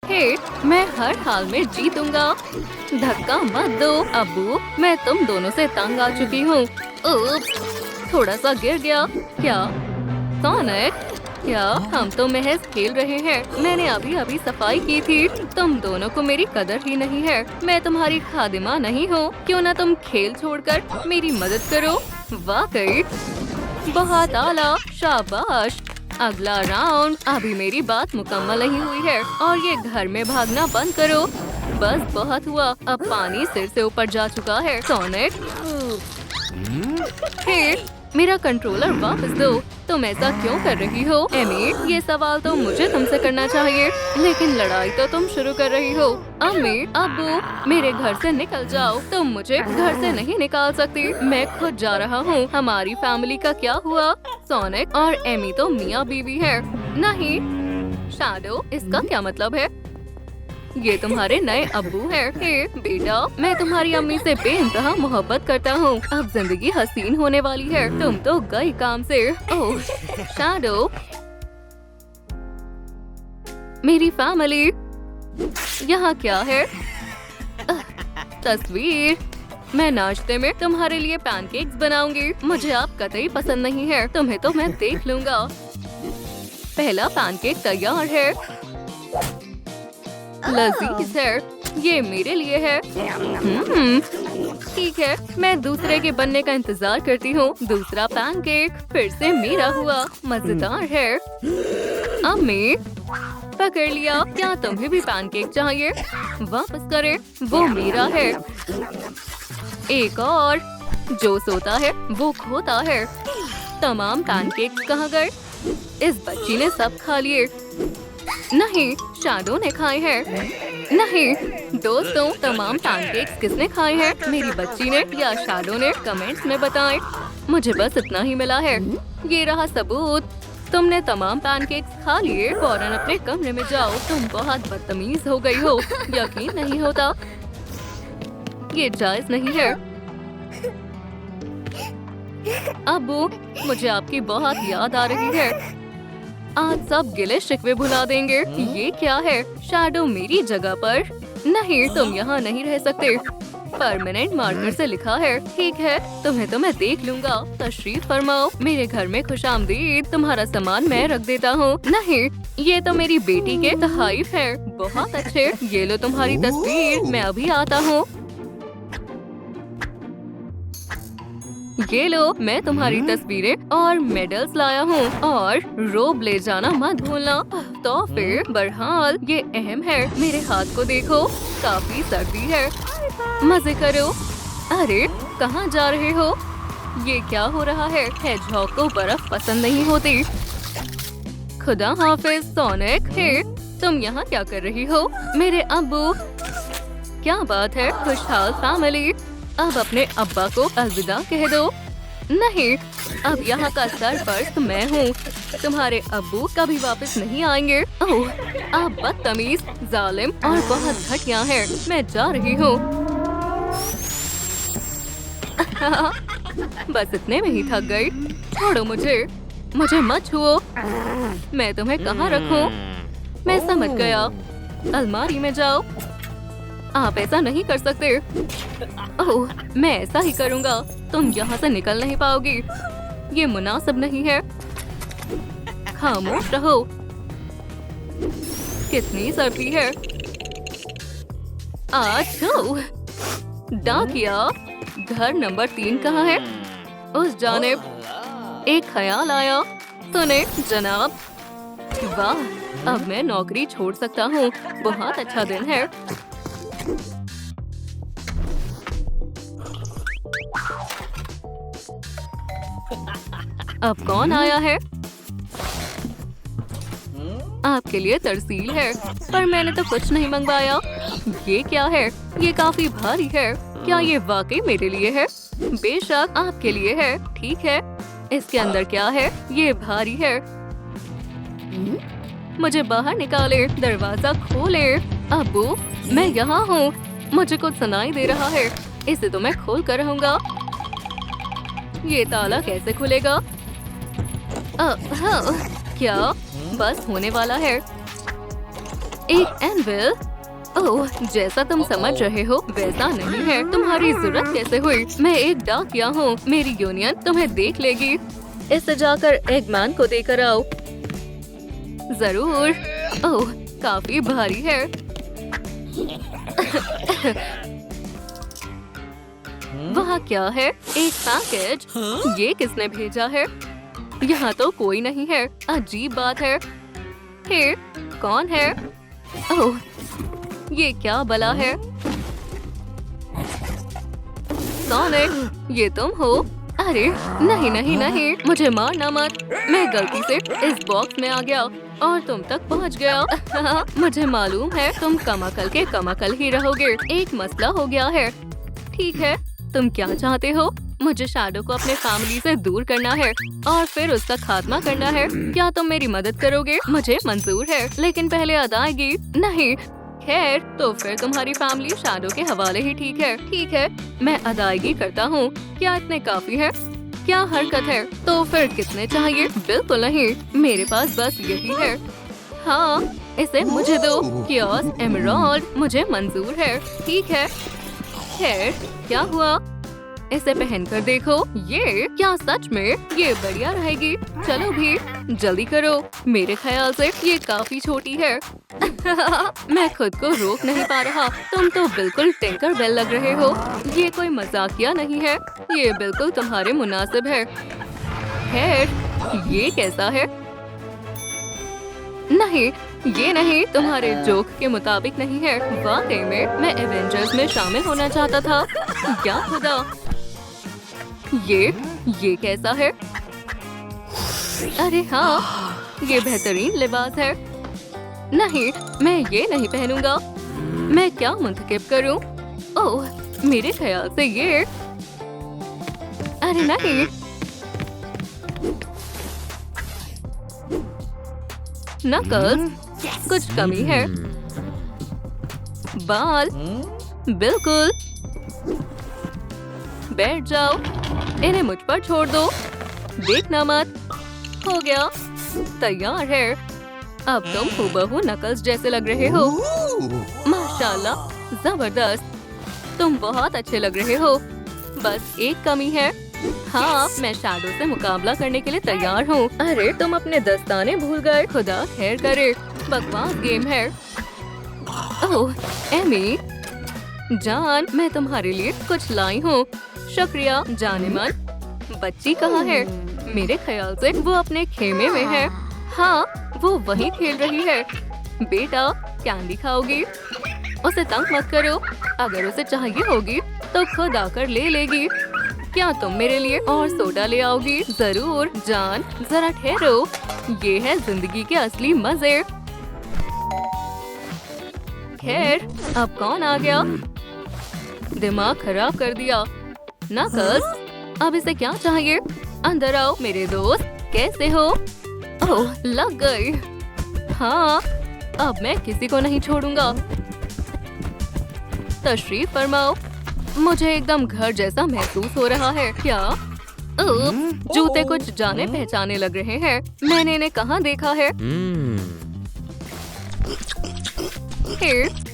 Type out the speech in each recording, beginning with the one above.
हे, मैं हर हाल में जीतूंगा। धक्का मत दो अब्बू, मैं तुम दोनों से तंग आ चुकी हूँ। उप्स, थोड़ा सा गिर गया। क्या सोनिक, क्या हम तो महज खेल रहे हैं। मैंने अभी अभी सफाई की थी। तुम दोनों को मेरी कदर ही नहीं है। मैं तुम्हारी खादिमा नहीं हूँ। क्यों ना तुम खेल छोड़कर मेरी मदद करो। वाकई बहुत आला, शाबाश। अगला राउंड। अभी मेरी बात मुकम्मल नहीं हुई है और ये घर में भागना बंद करो। बस बहुत हुआ, अब पानी सिर से ऊपर जा चुका है। सोनिक, हे, मेरा कंट्रोलर वापस दो। तुम ऐसा क्यों कर रही हो? एमी, ये सवाल तो मुझे तुमसे करना चाहिए, लेकिन लड़ाई तो तुम शुरू कर रही हो। अम्मी, अब्बू, मेरे घर से निकल जाओ। तुम मुझे घर से नहीं निकाल सकती। मैं खुद जा रहा हूँ। हमारी फैमिली का क्या हुआ? सोनिक और एमी तो मियाँ बीवी है। नहीं शैडो, इसका क्या मतलब है? ये तुम्हारे नए अब्बू हैं। हे बेटा, मैं तुम्हारी अम्मी से बेइंतहा मोहब्बत करता हूँ। अब जिंदगी हसीन होने वाली है। तुम तो गई काम से। ओह शैडो, मेरी फैमिली यहाँ क्या है? तस्वीर। मैं नाश्ते में तुम्हारे लिए पैनकेक्स बनाऊंगी। मुझे आप कतई पसंद नहीं है। तुम्हें तो मैं देख लूंगा। पहला पैनकेक तैयार है। लजीज है। ये मेरे लिए है। ठीक है, मैं दूसरे के बनने का इंतजार करती हूँ। दूसरा पैनकेक फिर से मेरा हुआ। मजेदार है। अम्मी, पकड़ लिया। क्या तुम्हें भी पैनकेक चाहिए? वापस करें, वो मेरा है। एक और। जो सोता है वो खोता है। तमाम पैनकेक कहाँ गए? इस बच्ची ने सब खा लिए। नहीं, शैडो ने खाए हैं। नहीं दोस्तों, तमाम पैनकेक्स किसने खाए हैं? मेरी बच्ची ने या शैडो ने? कमेंट्स में बताएं। मुझे बस इतना ही मिला है। ये रहा सबूत। तुमने तमाम पैनकेक्स खा लिए। फौरन अपने कमरे में जाओ। तुम बहुत बदतमीज हो गई हो। यकीन नहीं होता। ये जायज नहीं है। अब्बू, मुझे आपकी बहुत याद आ रही है। आज सब गिले शिकवे भुला देंगे। ये क्या है? शैडो मेरी जगह पर? नहीं, तुम यहाँ नहीं रह सकते। परमानेंट मार्कर से लिखा है। ठीक है, तुम्हें तो मैं देख लूंगा। तशरीफ फरमाओ। मेरे घर में खुशामदीद। तुम्हारा सामान मैं रख देता हूँ। नहीं, ये तो मेरी बेटी के तोहफे हैं। बहुत अच्छे। ये लो तुम्हारी तस्वीर। मैं अभी आता हूँ। ये लो, मैं तुम्हारी तस्वीरें और मेडल्स लाया हूँ। और रोब ले जाना मत भूलना। तो फिर बहरहाल ये अहम है। मेरे हाथ को देखो, काफी सर्दी है। मजे करो। अरे कहाँ जा रहे हो? ये क्या हो रहा है? हेजहॉग को बर्फ पसंद नहीं होती। खुदा हाफिज सोनिक। हे, तुम यहाँ क्या कर रही हो? मेरे अब्बू। क्या बात है? खुशहाल फैमिली। अब अपने अब्बा को अलविदा कह दो। नहीं, अब यहाँ का सरपरस्त मैं हूँ। तुम्हारे अब्बू कभी वापस नहीं आएंगे। ओह, आप बदतमीज, जालिम और बहुत घटिया हैं। मैं जा रही हूँ। बस इतने में ही थक गई। छोड़ो मुझे। मुझे मत छुओ। मैं तुम्हें कहाँ रखूँ? मैं समझ गया। अलमारी में जाओ। आप ऐसा नहीं कर सकते। ओह, मैं ऐसा ही करूँगा। तुम यहाँ से निकल नहीं पाओगी। ये मुनासिब नहीं है। खामोश रहो। कितनी सर्दी है। डाकिया, घर नंबर 3 कहाँ है? उस जानिब। एक ख्याल आया। सुने जनाब। वाह, अब मैं नौकरी छोड़ सकता हूँ। बहुत अच्छा दिन है। अब कौन आया है? आपके लिए तरसील है, पर मैंने तो कुछ नहीं मंगवाया। ये क्या है? ये काफी भारी है। क्या ये वाकई मेरे लिए है? बेशक आपके लिए है। ठीक है, इसके अंदर क्या है? ये भारी है। मुझे बाहर निकाले। दरवाजा खोले। अब्बू, मैं यहाँ हूँ। मुझे कुछ सुनाई दे रहा है। इसे तो मैं खोल कर रहूंगा। ये ताला कैसे खुलेगा? हाँ, क्या? बस होने वाला है। एक एनविल? ओह, जैसा तुम समझ रहे हो वैसा नहीं है। तुम्हारी जरूरत कैसे हुई? मैं एक डाकिया हूँ। मेरी यूनियन तुम्हें देख लेगी। इसे जाकर एगमैन को देकर आओ। जरूर। ओह, काफी भारी है। वहाँ क्या है? एक पैकेज। ये किसने भेजा है? यहाँ तो कोई नहीं है। अजीब बात है। हे, कौन है? ओह, ये क्या बला है? सोनिक, ये तुम हो? अरे नहीं नहीं नहीं, मुझे मारना मत। मैं गलती से इस बॉक्स में आ गया और तुम तक पहुंच गया। मुझे मालूम है तुम कमाकल के कमाकल ही रहोगे। एक मसला हो गया है। ठीक है, तुम क्या चाहते हो? मुझे शैडो को अपने फैमिली से दूर करना है और फिर उसका खात्मा करना है। क्या तुम मेरी मदद करोगे? मुझे मंजूर है, लेकिन पहले अदायगी। नहीं, खैर तो फिर तुम्हारी फैमिली शैडो के हवाले ही ठीक है। ठीक है, मैं अदायगी करता हूँ। क्या इतने काफी है? क्या हरकत है? तो फिर कितने चाहिए? बिल्कुल नहीं, मेरे पास बस यही है। हाँ, इसे मुझे दो। कियोस एमराल्ड मुझे मंजूर है। ठीक है। खैर, क्या हुआ? इसे पहनकर देखो। ये क्या सच में? ये बढ़िया रहेगी। चलो भी, जल्दी करो। मेरे ख्याल से ये काफी छोटी है। मैं खुद को रोक नहीं पा रहा। तुम तो बिल्कुल टिंकर बेल लग रहे हो। ये कोई मजाकिया नहीं है। ये बिल्कुल तुम्हारे मुनासिब है। खैर, ये कैसा है? नहीं, ये नहीं, तुम्हारे जोक के मुताबिक नहीं है। वाकई में मैं एवेंजर्स में शामिल होना चाहता था। क्या खुदा, ये कैसा है? अरे हाँ, ये बेहतरीन लिबास है। नहीं, मैं ये नहीं पहनूंगा। मैं क्या मुंतखब करूं? ओह, मेरे ख्याल से ये। अरे नहीं, नकल्स, कुछ कमी है। बाल, बिल्कुल। बैठ जाओ। इन्हें मुझ पर छोड़ दो। देखना मत। हो गया, तैयार है। अब तुम हूबहू नकल्स जैसे लग रहे हो। माशाल्लाह, जबरदस्त। तुम बहुत अच्छे लग रहे हो। बस एक कमी है। हाँ, मैं शैडो से मुकाबला करने के लिए तैयार हूँ। अरे तुम अपने दस्ताने भूल गए। खुदा खैर करे, बकवास गेम है। ओह एमी जान, मैं तुम्हारे लिए कुछ लाई हूँ। शुक्रिया जाने मन। बच्ची कहाँ है? मेरे ख्याल से वो अपने खेमे में है। हाँ, वो वही खेल रही है। बेटा, कैंडी खाओगी? उसे तंग मत करो। अगर उसे चाहिए होगी तो खुद आकर ले लेगी। क्या तुम मेरे लिए और सोडा ले आओगी? जरूर जान, जरा ठहरो। ये है जिंदगी के असली मजे। खैर, अब कौन आ गया? दिमाग खराब कर दिया। नकल्स, अब इसे क्या चाहिए? अंदर आओ मेरे दोस्त, कैसे हो? ओह, लग गई। हाँ, अब मैं किसी को नहीं छोड़ूंगा। तशरीफ फरमाओ। मुझे एकदम घर जैसा महसूस हो रहा है। क्या? जूते कुछ जाने पहचाने लग रहे हैं। मैंने इन्हें कहाँ देखा है?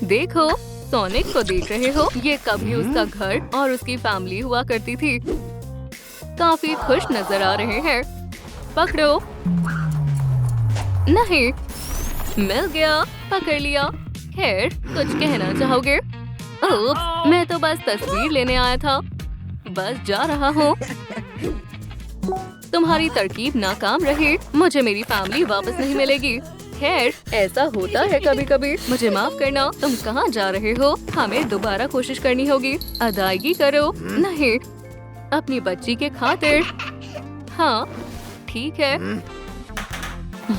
देखो, सोनिक को देख रहे हो? ये कभी उसका घर और उसकी फैमिली हुआ करती थी। काफी खुश नजर आ रहे हैं। पकड़ो। नहीं, मिल गया, पकड़ लिया। खैर, कुछ कहना चाहोगे? ओह, मैं तो बस तस्वीर लेने आया था। बस जा रहा हूँ। तुम्हारी तरकीब नाकाम रही। मुझे मेरी फैमिली वापस नहीं मिलेगी। खैर, ऐसा होता है कभी कभी। मुझे माफ करना। तुम कहाँ जा रहे हो? हमें दोबारा कोशिश करनी होगी। अदायगी करो। नहीं, अपनी बच्ची के खातिर। हाँ, ठीक है।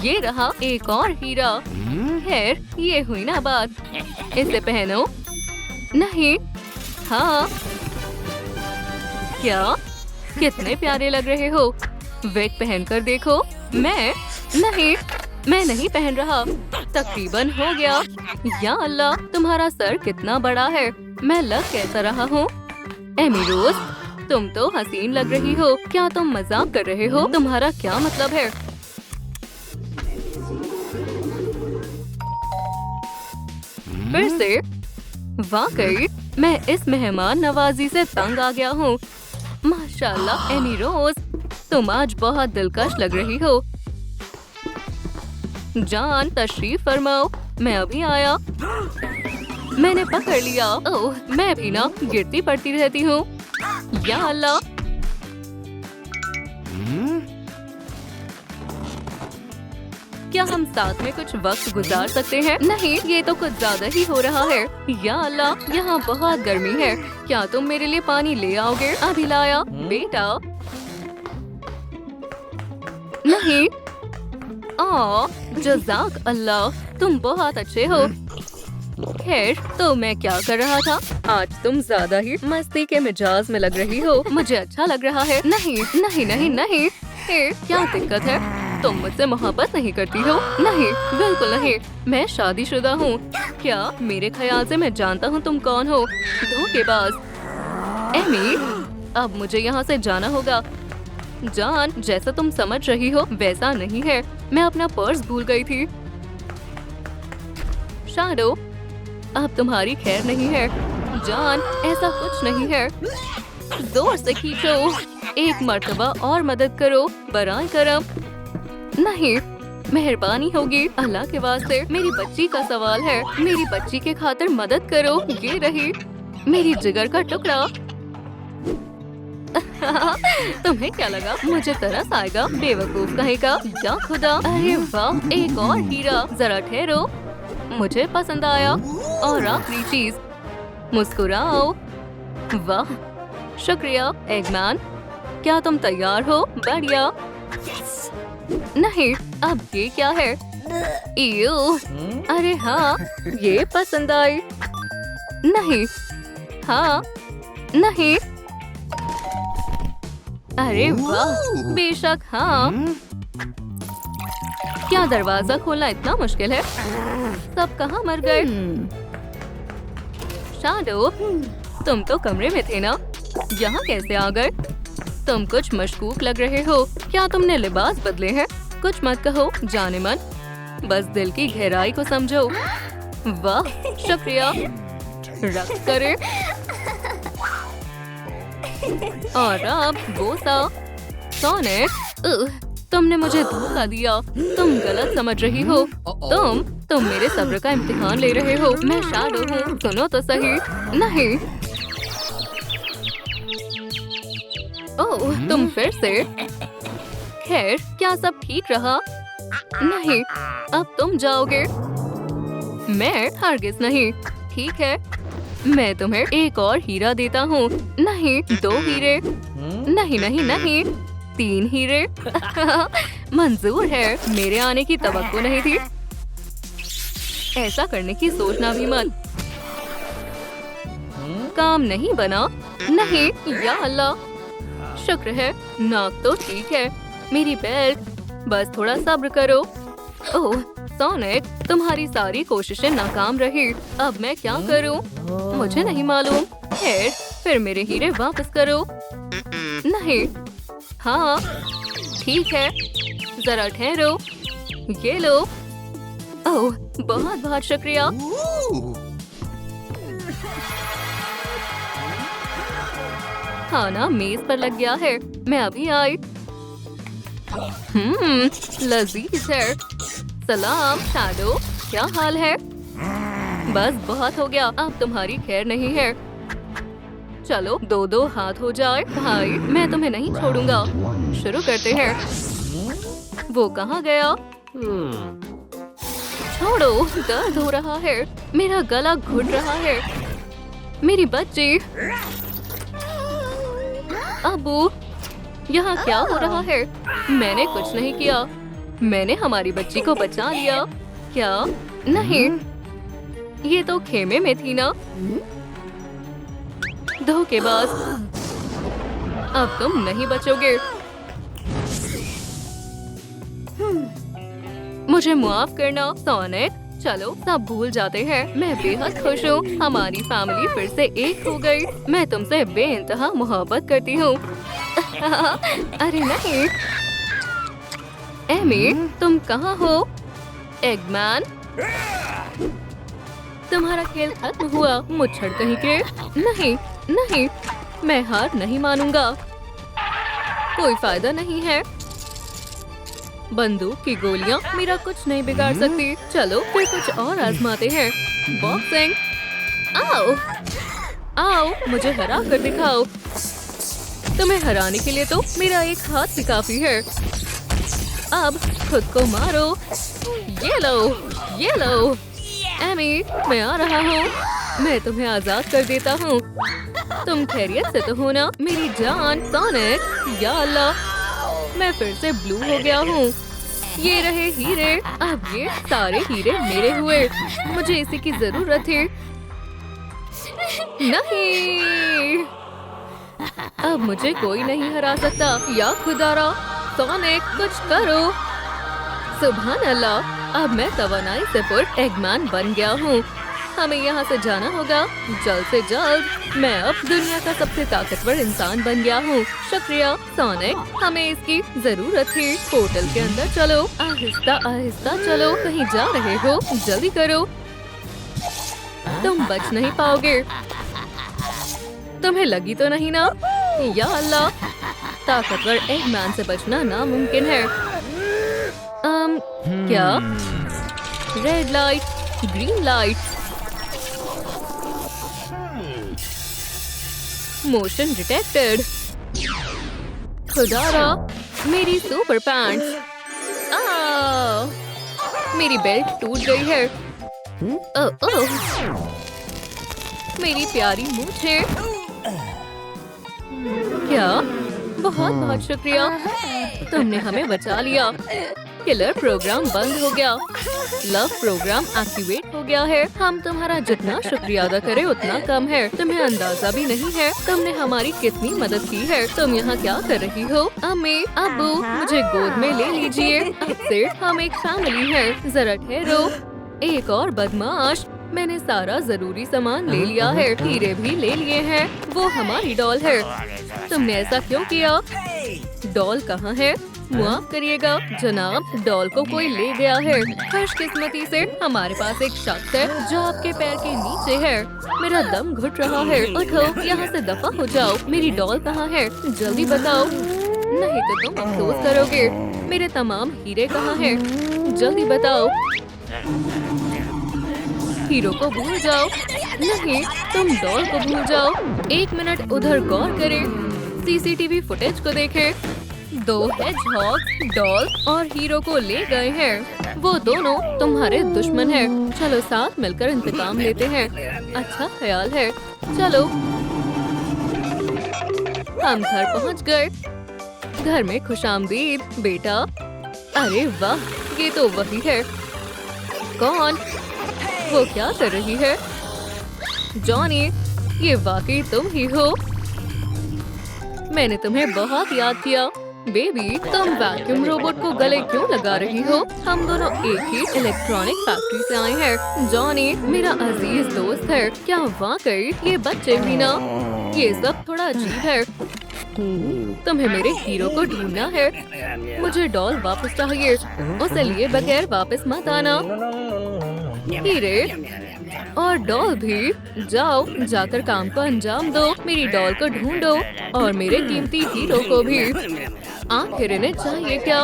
ये रहा एक और हीरा। खैर, ये हुई ना बात। इसे पहनो। नहीं। हाँ, क्या? कितने प्यारे लग रहे हो। वेग पहनकर देखो। मैं नहीं पहन रहा। तकरीबन हो गया। या अल्लाह, तुम्हारा सर कितना बड़ा है। मैं लग कैसा रहा हूँ? एमी रोज, तुम तो हसीन लग रही हो। क्या तुम मजाक कर रहे हो? तुम्हारा क्या मतलब है? फिर से। वाकई मैं इस मेहमान नवाजी से तंग आ गया हूँ। माशाल्लाह एमी रोज, तुम आज बहुत दिलकश लग रही हो। जान तशरीफ फरमाओ, मैं अभी आया। मैंने पकड़ लिया। ओह, मैं भी ना गिरती पड़ती रहती हूँ। या अल्लाह। क्या हम साथ में कुछ वक्त गुजार सकते हैं? नहीं, ये तो कुछ ज्यादा ही हो रहा है। या अल्लाह, यहाँ बहुत गर्मी है। क्या तुम मेरे लिए पानी ले आओगे? अभी लाया बेटा। नहीं। जज़ाक अल्लाह, तुम बहुत अच्छे हो। खैर, तो मैं क्या कर रहा था? आज तुम ज्यादा ही मस्ती के मिजाज में लग रही हो। मुझे अच्छा लग रहा है। नहीं नहीं नहीं नहीं। क्या दिक्कत है? तुम मुझसे मोहब्बत नहीं करती हो? नहीं, बिल्कुल नहीं। मैं शादीशुदा हूँ। क्या? मेरे ख्याल से मैं जानता हूँ तुम कौन हो। धोखेबाज। एमी, अब मुझे यहाँ से जाना होगा। जान, जैसा तुम समझ रही हो वैसा नहीं है। मैं अपना पर्स भूल गई थी। शैडो, अब तुम्हारी खैर नहीं है। जान, ऐसा कुछ नहीं है। जोर से खींचो। एक मर्तबा और मदद करो बराए करम। नहीं, मेहरबानी होगी, अल्लाह के वास्ते। मेरी बच्ची का सवाल है। मेरी बच्ची के खातिर मदद करो। ये रही मेरी जिगर का टुकड़ा। तुम्हें क्या लगा मुझे तरस आएगा? बेवकूफ कहेगा। या खुदा, अरे वाह, एक और हीरा। जरा ठहरो, मुझे पसंद आया। और आखिरी चीज, मुस्कुराओ। वाह, शुक्रिया एगमैन। क्या तुम तैयार हो? बढ़िया। नहीं, अब ये क्या है? इयो, अरे हाँ, ये पसंद आई। नहीं, हाँ, नहीं। अरे वाह, बेशक हाँ। क्या दरवाजा खोलना इतना मुश्किल है? सब कहाँ मर गए? शैडो, तुम तो कमरे में थे ना? यहाँ कैसे आ गए? तुम कुछ मशकूक लग रहे हो। क्या तुमने लिबास बदले हैं? कुछ मत कहो जाने मन, बस दिल की गहराई को समझो। वाह, शुक्रिया। रक्स करे। और अब बोसा। सोनिक, तुमने मुझे धोखा दिया। तुम गलत समझ रही हो। तुम मेरे सब्र का इम्तिहान ले रहे हो। मैं शैडो हूँ, सुनो तो सही। नहीं। ओह, तुम फिर से? खैर, क्या सब ठीक रहा? नहीं, अब तुम जाओगे। मैं हरगिज नहीं। ठीक है, मैं तुम्हें एक और हीरा देता हूँ। नहीं, 2 हीरे। नहीं नहीं नहीं, 3 हीरे। मंजूर है, मेरे आने की तवक्को नहीं थी। ऐसा करने की सोचना भी मत। काम नहीं बना? नहीं, या अल्लाह, शुक्र है। नाक तो ठीक है। मेरी बेल्ट, बस थोड़ा सब्र करो। ओह सोनिक, तुम्हारी सारी कोशिशें नाकाम रही। अब मैं क्या करूं? मुझे नहीं मालूम। खैर, फिर मेरे हीरे वापस करो। नहीं। हाँ, ठीक है, जरा ठहरो। ये लो। ओह, बहुत बहुत शुक्रिया। खाना मेज पर लग गया है। मैं अभी आई। लजीज है। सलाम शैडो, क्या हाल है? बस बहुत हो गया, अब तुम्हारी खैर नहीं है। चलो 2-2 हाथ हो जाए। भाई, मैं तुम्हें नहीं छोड़ूंगा। शुरू करते हैं। वो कहाँ गया? छोड़ो, दर्द हो रहा है। मेरा गला घुट रहा है। मेरी बच्ची। अबू, यहाँ क्या हो रहा है? मैंने कुछ नहीं किया। मैंने हमारी बच्ची को बचा लिया। क्या? नहीं, ये तो खेमे में थी ना। धोखेबाज, अब तुम नहीं बचोगे। मुझे माफ करना सोनिक। चलो सब भूल जाते हैं। मैं बेहद खुश हूँ। हमारी फैमिली फिर से एक हो गई। मैं तुमसे बेइंतहा मोहब्बत करती हूँ। अरे नहीं। एमी, तुम कहाँ हो? एगमैन, तुम्हारा खेल खत्म हुआ, मुच्छड़ कहीं के। नहीं नहीं, मैं हार नहीं मानूंगा। कोई फायदा नहीं है। बंदूक की गोलियां मेरा कुछ नहीं बिगाड़ सकती। चलो फिर कुछ और आजमाते हैं। बॉक्सिंग। आओ आओ, मुझे हरा कर दिखाओ। तुम्हें हराने के लिए तो मेरा एक हाथ ही काफी है। अब खुद को मारो। ये लो, ये लो। एमी, मैं आ रहा हूँ। मैं तुम्हें आजाद कर देता हूँ। तुम खैरियत से तो हो ना मेरी जान? सोनिक, या अल्लाह, मैं फिर से ब्लू हो गया हूँ। ये रहे हीरे। अब ये सारे हीरे मेरे हुए। मुझे इसी की जरूरत थी। नहीं, अब मुझे कोई नहीं हरा सकता। या खुदारा, सोनिक कुछ करो। सुभान अल्लाह, अब मैं तवानाई से पुर एगमैन बन गया हूँ। हमें यहाँ से जाना होगा जल्द से जल्द। मैं अब दुनिया का सबसे ताकतवर इंसान बन गया हूँ। शुक्रिया सोनिक, हमें इसकी जरूरत थी। पोर्टल के अंदर चलो। आहिस्ता आहिस्ता चलो। कहीं जा रहे हो? जल्दी करो। तुम बच नहीं पाओगे। तुम्हें लगी तो नहीं ना? या अल्लाह, ताकतवर एगमैन से बचना नामुमकिन है। क्या? Red light, green light, motion detected. खुदारा, मेरी सुपर पैंट्स। मेरी बेल्ट टूट गई है। मेरी प्यारी मूछें। क्या? बहुत बहुत शुक्रिया, तुमने हमें बचा लिया। किलर प्रोग्राम बंद हो गया। लव प्रोग्राम एक्टिवेट हो गया है। हम तुम्हारा जितना शुक्रिया अदा करें उतना कम है। तुम्हें अंदाजा भी नहीं है तुमने हमारी कितनी मदद की है। तुम यहाँ क्या कर रही हो? अम्मी, अब्बू, मुझे गोद में ले लीजिए। अब से हम एक फैमिली है। जरा ठहरो। एक और बदमाश। मैंने सारा जरूरी सामान ले लिया है। हीरे भी ले लिए हैं। वो हमारी डॉल है। तुमने ऐसा क्यों किया? डॉल कहाँ है? माफ करिएगा जनाब, डॉल को कोई ले गया है। खुशकिस्मती से हमारे पास एक शख्स है जो आपके पैर के नीचे है। मेरा दम घुट रहा है। उठो, यहाँ से दफा हो जाओ। मेरी डॉल कहाँ है? जल्दी बताओ, नहीं तो तुम अफसोस करोगे। मेरे तमाम हीरे कहाँ हैं? जल्दी बताओ। हीरो को भूल जाओ। नहीं, तुम डॉल को भूल जाओ। 1 मिनट उधर गौर करें। सीसीटीवी फुटेज को देखें। 2 हेजहॉग डॉल और हीरो को ले गए हैं। वो दोनों तुम्हारे दुश्मन हैं। चलो साथ मिलकर इंतकाम लेते हैं। अच्छा ख्याल है। चलो, हम घर पहुंच गए। घर में खुशामदीद बेटा। अरे वाह, ये तो वही है। कौन? वो क्या कर रही है? जॉनी, ये वाकई तुम ही हो। मैंने तुम्हें बहुत याद किया। बेबी, तुम वैक्यूम रोबोट को गले क्यों लगा रही हो? हम दोनों एक ही इलेक्ट्रॉनिक फैक्ट्री से आए हैं। जॉनी मेरा अजीज दोस्त है। क्या वाकई ये बच्चे भी ना? ये सब थोड़ा अजीब है। तुम्हें मेरे हीरो को ढूंढना है। मुझे डॉल वापस चाहिए। उसे लिए बगैर वापस मत आना। हीरे और डॉल भी। जाओ, जाकर काम को अंजाम दो। मेरी डॉल को ढूंढो और मेरे कीमती हीरो को भी। आखिर इन्हें चाहिए क्या,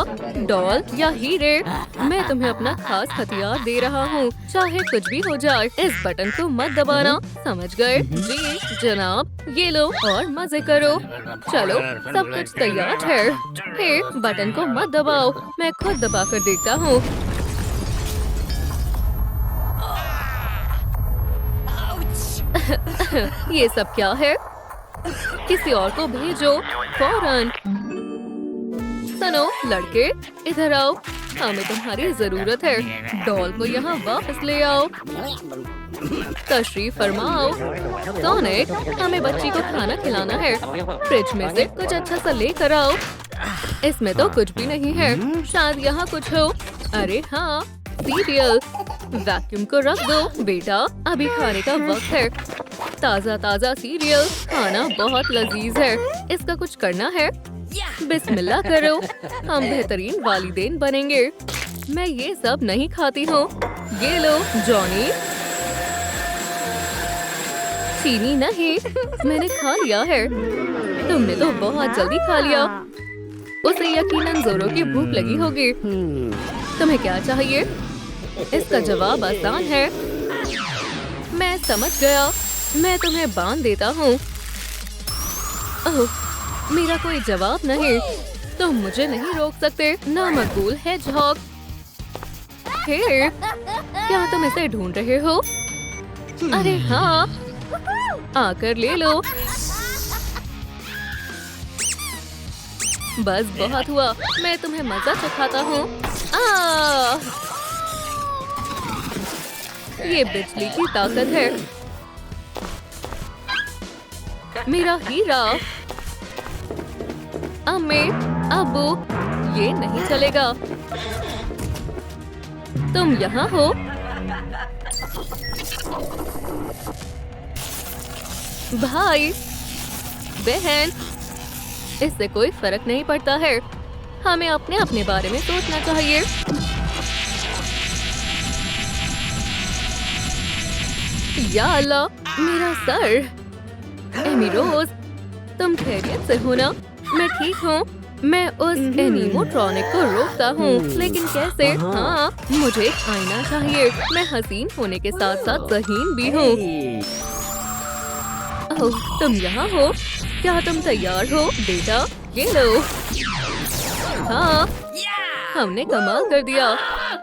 डॉल या हीरे? मैं तुम्हें अपना खास हथियार दे रहा हूँ, चाहे कुछ भी हो जाए। इस बटन को मत दबाना, समझ गए? जी जनाब। ये लो और मजे करो। चलो, सब कुछ तैयार है। हे, बटन को मत दबाओ, मैं खुद दबा कर देखता हूँ। ये सब क्या है? किसी और को भेजो फौरन। सुनो लड़के, इधर आओ, हमें तुम्हारी जरूरत है। डॉल को यहाँ वापस ले आओ। तशरीफ फरमाओ। सोनिक, हमें बच्ची को खाना खिलाना है। फ्रिज में से कुछ अच्छा सा लेकर आओ। इसमें तो कुछ भी नहीं है। शायद यहाँ कुछ हो। अरे हाँ, सीरियल। वैक्यूम को रख दो बेटा, अभी खाने का वक्त है। ताजा ताजा सीरियल, खाना बहुत लजीज है। इसका कुछ करना है। बिस्मिल्लाह करो, हम बेहतरीन वालिदैन बनेंगे। मैं ये सब नहीं खाती हूँ। ये लो जॉनी। चीनी नहीं, मैंने खा लिया है। तुमने तो बहुत जल्दी खा लिया। उसे यकीनन जोरों की भूख लगी होगी। तुम्हें क्या चाहिए? इसका जवाब आसान है। मैं समझ गया। मैं तुम्हें बांध देता हूँ। ओह, मेरा कोई जवाब नहीं। तुम मुझे नहीं रोक सकते। नामकबूल है झोंक। हे, क्या तुम इसे ढूंढ रहे हो? अरे हाँ, आकर ले लो। बस बहुत हुआ। मैं तुम्हें मजा चखाता हूँ। ये बिजली की ताकत है। मेरा हीरा। अम्मी, अब्बू, ये नहीं चलेगा। तुम यहाँ हो? भाई, बहन, इससे कोई फर्क नहीं पड़ता है। हमें अपने अपने बारे में सोचना चाहिए। या अल्लाह, मेरा सर। एमी रोज, तुम खैरियत से हो ना? मैं ठीक हूँ। मैं उस एनीमोट्रॉनिक को रोकता हूँ, लेकिन कैसे? हाँ, मुझे एक आईना चाहिए। मैं हसीन होने के साथ साथ ज़हीन भी हूँ। ओह, तुम यहाँ हो? क्या तुम तैयार हो बेटा? ये लो। हाँ, हमने कमाल कर दिया।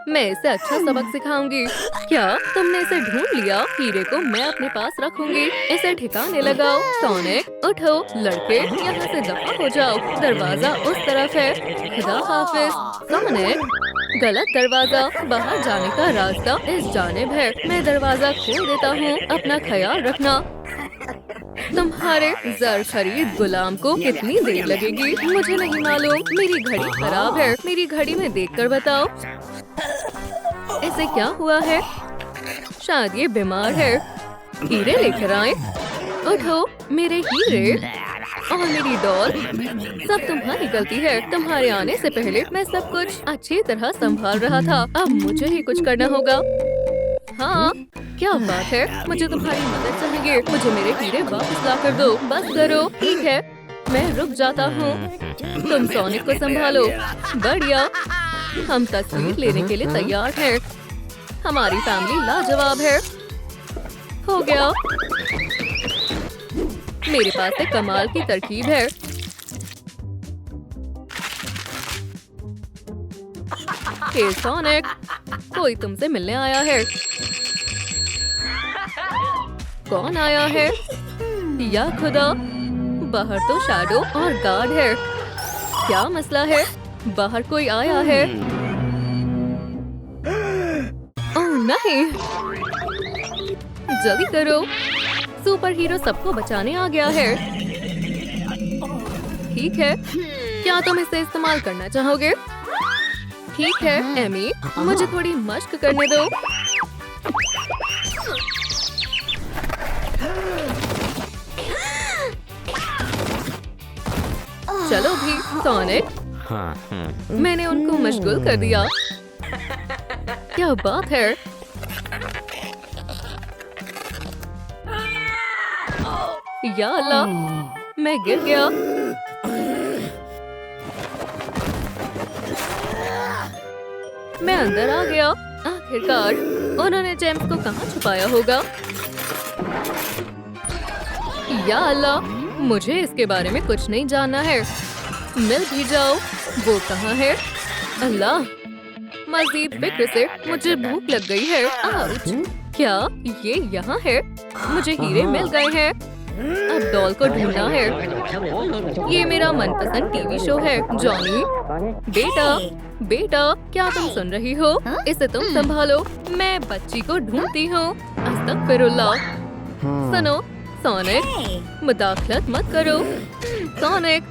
मैं इसे अच्छा सबक सिखाऊंगी। क्या तुमने इसे ढूंढ लिया? हीरे को मैं अपने पास रखूंगी। इसे ठिकाने लगाओ। सोनिक, उठो। लड़के, यहाँ से दफा हो जाओ। दरवाजा उस तरफ है। खुदा हाफिज। सोनिक, गलत दरवाजा। बाहर जाने का रास्ता इस जानिब है। मैं दरवाजा खोल देता हूँ। अपना ख्याल रखना। तुम्हारे जर खरीद गुलाम को कितनी देर लगेगी? मुझे नहीं मालूम। मेरी घड़ी खराब है। मेरी घड़ी में देखकर बताओ। इसे क्या हुआ है? शायद ये बीमार है। हीरे लेकर आए। उठो, मेरे हीरे और मेरी डॉल। सब तुम्हारी गलती है। तुम्हारे आने से पहले मैं सब कुछ अच्छी तरह संभाल रहा था। अब मुझे ही कुछ करना होगा। हाँ, क्या बात है? मुझे तुम्हारी मदद चाहिए। मुझे मेरे हीरे वापस ला कर दो। बस करो। ठीक है, मैं रुक जाता हूँ। तुम सोनिक को संभालो। बढ़िया। हम तस्वीर लेने के लिए तैयार हैं। हमारी फैमिली लाजवाब है। हो गया। मेरे पास एक कमाल की तरकीब है। हे सोनिक, कोई तुमसे मिलने आया है। कौन आया है? या खुदा, बाहर तो शैडो और गार्ड है। क्या मसला है? बाहर कोई आया है। ओह नहीं, जल्दी करो। सुपर हीरो सबको बचाने आ गया है। ठीक है, क्या तुम इसे इस्तेमाल करना चाहोगे? ठीक है एमी, मुझे थोड़ी मश्क करने दो। चलो भी सोनिक, मैंने उनको मशगूल कर दिया। क्या बात है? या अल्लाह, मैं गिर गया। मैं अंदर आ गया। आखिरकार उन्होंने जेम्स को कहाँ छुपाया होगा? या अल्लाह, मुझे इसके बारे में कुछ नहीं जानना है। मिल भी जाओ। वो कहाँ है? अल्लाह, मजीद फिक्र से मुझे भूख लग गई है। आउच! क्या ये यहाँ है? मुझे हीरे मिल गए हैं। अब डॉल को ढूंढना है। ये मेरा मनपसंद टीवी शो है। जॉनी, बेटा, बेटा, क्या तुम सुन रही हो? इसे तुम संभालो। मैं बच्ची को ढूंढती हूँ। अस्तगफिरुल्लाह। सुनो सोनिक, मुदाखलत मत करो। सोनिक,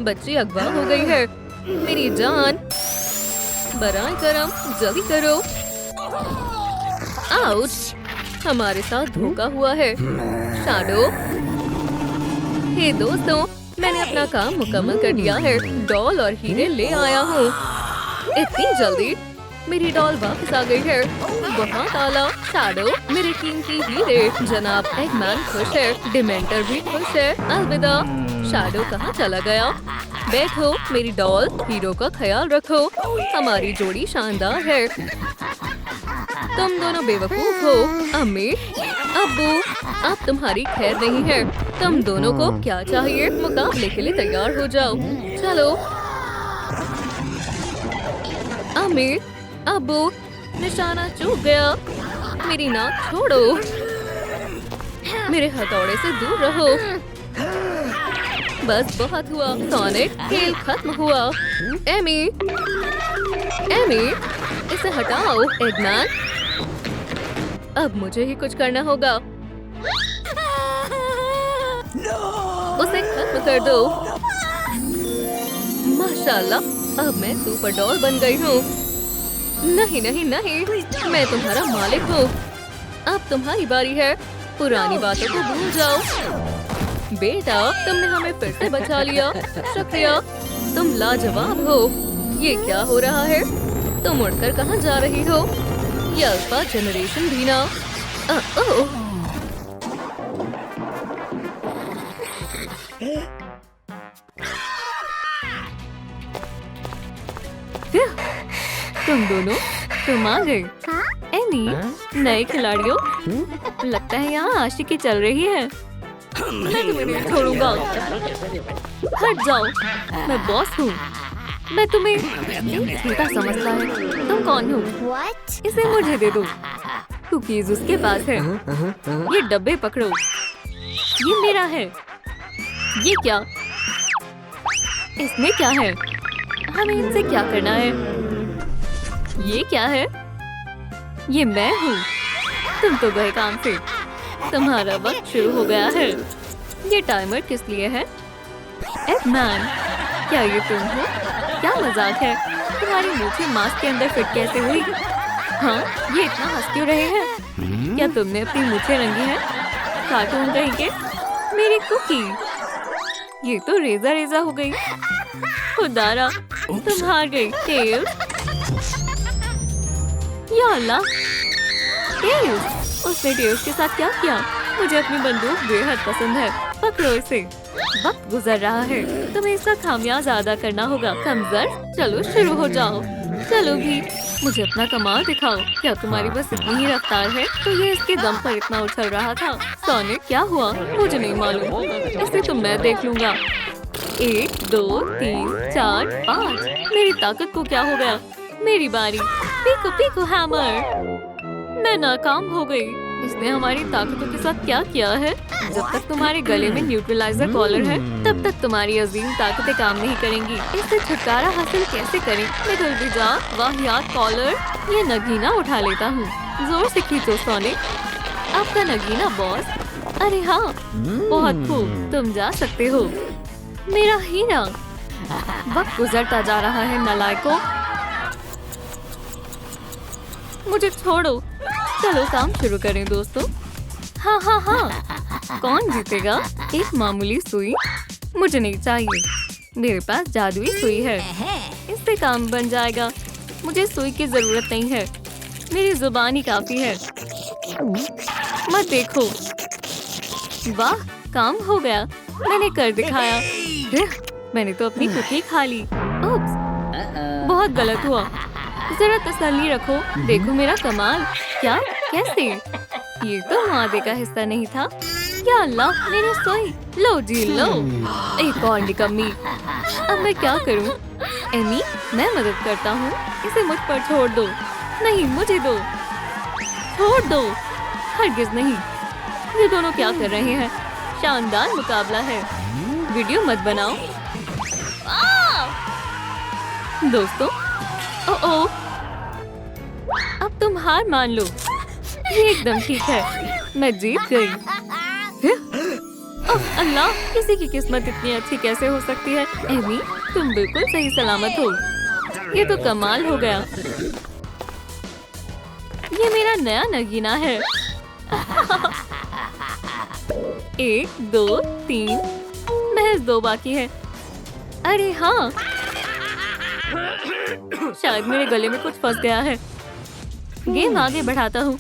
बच्ची अगवा हो गई है। मेरी जान, बराए करम, जल्दी करो। आउच! हमारे साथ धोखा हुआ है। शैडो, हे दोस्तों, मैंने अपना काम मुकम्मल कर लिया है। डॉल और हीरे ले आया हूँ। इतनी जल्दी? मेरी डॉल वापस आ गई है। बहुत आला। शैडो, मेरी कीमती हीरे। जनाब एगमैन खुश है, डिमेंटर भी खुश है। अलविदा। शैडो कहाँ चला गया? बैठो मेरी डॉल, हीरो का ख्याल रखो। हमारी जोड़ी शानदार है। तुम दोनों बेवकूफ हो। अम्मी, अब्बू, अब तुम्हारी खैर नहीं है। तुम दोनों को क्या चाहिए? मुकाबले के लिए तैयार हो जाओ। चलो। अम्मी, अब्बू, निशाना चूक गया। मेरी नाक छोड़ो। मेरे हथौड़े से दूर रहो। बस बहुत हुआ। सोनिक, खेल खत्म हुआ। एमी, एमी, इसे हटाओ। एगमैन, अब मुझे ही कुछ करना होगा। उसे खत्म कर दो। माशाल्लाह, अब मैं सुपर डॉल बन गई हूँ। नहीं नहीं नहीं, मैं तुम्हारा मालिक हूँ। अब तुम्हारी बारी है। पुरानी बातों को भूल जाओ। बेटा, तुमने हमें फिर से बचा लिया। शुक्रिया, तुम लाजवाब हो। ये क्या हो रहा है? तुम उड़कर कहाँ जा रही हो? ये अल्फा जनरेशन भी ना। ओह, तुम दोनों, तुम आ गए। एनी, नए खिलाड़ियों, लगता है यहाँ आशिकी चल रही है। मैं तुम्हें नहीं छोड़ूंगा। हट जाओ, मैं बॉस हूँ। मैं तुम्हें छोटा समझता है। तुम कौन हो? इसे मुझे दे दो। कुकीज उसके पास है। ये डब्बे पकड़ो। ये मेरा है। ये क्या? इसमें क्या है? हमें इनसे क्या करना है? ये क्या है? ये मैं हूँ। तुम तो गए काम से। तुम्हारा वक्त शुरू हो गया है। ये टाइमर किस लिए है? एगमैन, क्या ये तुम हो? क्या मजाक है? तुम्हारी मूछें मास्क के अंदर फिट कैसे हुई? हाँ, ये इतना हंस क्यों रहे हैं? क्या तुमने अपनी मूछें रंगी हैं? कार्टून कहेंगे? मेरी कुकी, ये तो रेजा रेजा हो गई। खुदारा, तुम हार गई। टेल्स, या अल्लाह, टेल्स, उसने टेल्स के साथ क्या किया? मुझे अपनी बंदूक बेहद पसंद है। पकड़ो इसे। वक्त गुजर रहा है, तुम्हें इसका खामियाजा अदा करना होगा। कमजोर, चलो शुरू हो जाओ। चलो भी, मुझे अपना कमाल दिखाओ। क्या तुम्हारी बस इतनी ही रफ्तार है? तो ये इसके दम पर इतना उछल रहा था। सोनिक, क्या हुआ? मुझे नहीं मालूम। इसे तो मैं देख लूंगा। 1 2 3 4 5। मेरी ताकत को क्या हो गया? मेरी बारी। Piko piko hammer. मैं नाकाम हो गई। इसने हमारी ताकतों के साथ क्या किया है? जब तक तुम्हारे गले में न्यूट्रलाइजर कॉलर है, तब तक तुम्हारी अजीम ताकतें काम नहीं करेंगी। इससे छुटकारा हासिल कैसे करें? निकल भी जा, वाहियात कॉलर। ये नगीना उठा लेता हूँ। जोर से खींचो सोनिक। आपका नगीना बॉस। अरे हाँ, बहुत खूब, तुम जा सकते हो। मेरा हीरा। वक्त गुजरता जा रहा है नालायकों। मुझे छोड़ो। चलो काम शुरू करें दोस्तों। हाँ हाँ हाँ, कौन जीतेगा? एक मामूली सुई मुझे नहीं चाहिए। मेरे पास जादुई सुई है, इससे काम बन जाएगा। मुझे सुई की जरूरत नहीं है, मेरी जुबान ही काफी है। मत देखो। वाह, काम हो गया। मैंने कर दिखाया। मैंने तो अपनी कुकी खा ली। उप्स, बहुत गलत हुआ। जरा तसल्ली रखो। देखो मेरा कमाल। क्या? कैसे? ये तो मादे का हिस्सा नहीं था। या अल्लाह, मेरी सोई। लो जी लो। एक और निकम्मी। अब मैं क्या करूं? एमी, मैं मदद करता हूँ। इसे मुझ पर छोड़ दो। नहीं, मुझे दो। छोड़ दो। हरगिज नहीं। ये दोनों क्या कर रहे हैं? शानदार मुकाबला है। वीडियो मत बनाओ दोस्तों। ओ, अब तुम हार मान लो। ये एकदम ठीक है, मैं जीत गई। ओह अल्लाह, किसी की किस्मत इतनी अच्छी कैसे हो सकती है? एमी, तुम बिल्कुल सही सलामत हो। ये तो कमाल हो गया। ये मेरा नया नगीना है। 1 2 3, महज 2 बाकी है। अरे हाँ, शायद मेरे गले में कुछ फंस गया है। गेम आगे बढ़ाता हूँ।